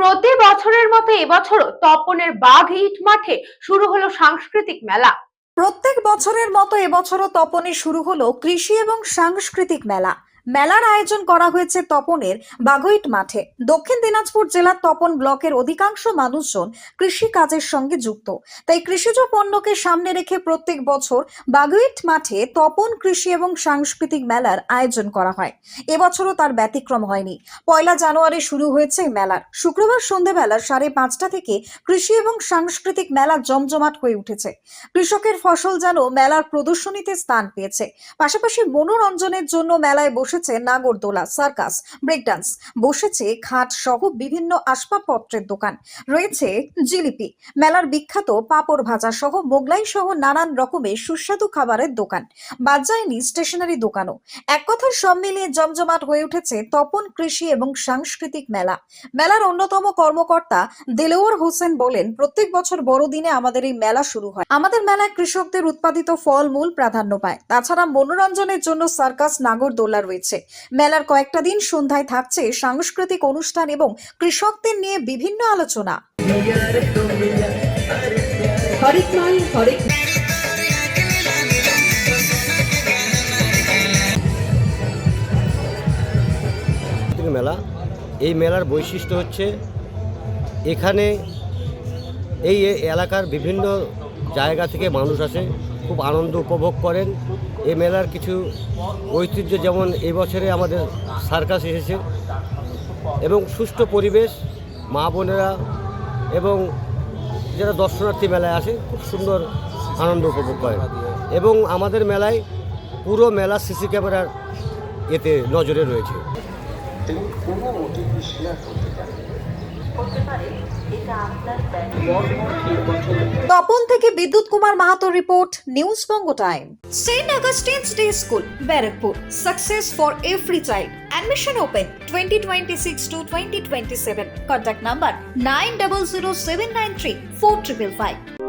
প্রতি বছরের মতো এবছরও তপনের বাঘ ইট মাঠে শুরু হলো সাংস্কৃতিক মেলা। প্রত্যেক বছরের মতো এবছরও তপনে শুরু হলো কৃষি এবং সাংস্কৃতিক মেলা। মেলার আয়োজন করা হয়েছে তপনের বাগুইট মাঠে। দক্ষিণ দিনাজপুর জেলার তপন ব্লকের অধিকাংশ মানুষজন কৃষি কাজের সঙ্গে যুক্ত, তাই কৃষিজ পণ্যকে সামনে রেখে প্রত্যেক বছর বাগুইট মাঠে তপন কৃষি এবং সাংস্কৃতিক মেলার আয়োজন করা হয়। এবছরও তার ব্যতিক্রম হয়নি। 1 জানুয়ারি শুরু হয়েছে মেলার। শুক্রবার সন্ধ্যেবেলা 5:30 থেকে কৃষি এবং সাংস্কৃতিক মেলা জমজমাট হয়ে উঠেছে। কৃষকের ফসল যেন মেলার প্রদর্শনীতে স্থান পেয়েছে। পাশাপাশি মনোরঞ্জনের জন্য মেলায় বসেছে নাগরদোলা, সার্কাস, ব্রেক ডান্স, বসেছে খাট সহ বিভিন্ন আসবাবপত্রের দোকান, রয়েছে জিলিপি, মেলার বিখ্যাত পাঁপড় ভাজা সহ মোগলাই সহ নানান রকমের সুস্বাদু খাবারের দোকান, বাদ যায়নি স্টেশনারি দোকানও। এক কথায় সব মিলিয়ে জমজমাট হয়ে উঠেছে তপন কৃষি এবং সাংস্কৃতিক মেলা। মেলার অন্যতম কর্মকর্তা দেলোয়ার হোসেন বলেন, প্রত্যেক বছর বড়দিনে আমাদের এই মেলা শুরু হয়। আমাদের মেলায় কৃষকদের উৎপাদিত ফলমূল প্রাধান্য পায়। তাছাড়া মনোরঞ্জনের জন্য সার্কাস, নাগরদোলা রয়েছে। মেলার কয়েকটা দিন সন্ধ্যায় থাকছে সাংস্কৃতিক অনুষ্ঠান এবং কৃষকদের নিয়ে বিভিন্ন আলোচনা। মেলা, এই মেলার বৈশিষ্ট্য হচ্ছে এখানে এই এলাকার বিভিন্ন জায়গা থেকে মানুষ আসে, খুব আনন্দ উপভোগ করেন। এই মেলার কিছু ঐতিহ্য, যেমন এই বছরে আমাদের সার্কাস এসেছে এবং সুষ্ঠু পরিবেশ, মা বোনেরা এবং যারা দর্শনার্থী মেলায় আসে খুব সুন্দর আনন্দ উপভোগ করেন। এবং আমাদের মেলায় পুরো মেলা সিসি ক্যামেরার এতে নজরে রয়েছে। তপন থেকে বিদ্যুৎ কুমার মাহাতোর রিপোর্ট, news Banga time. Saint Augustine's day school, Barrackpore, success for every child. Admission open 2026 to 2027. Contact number 900793 4555.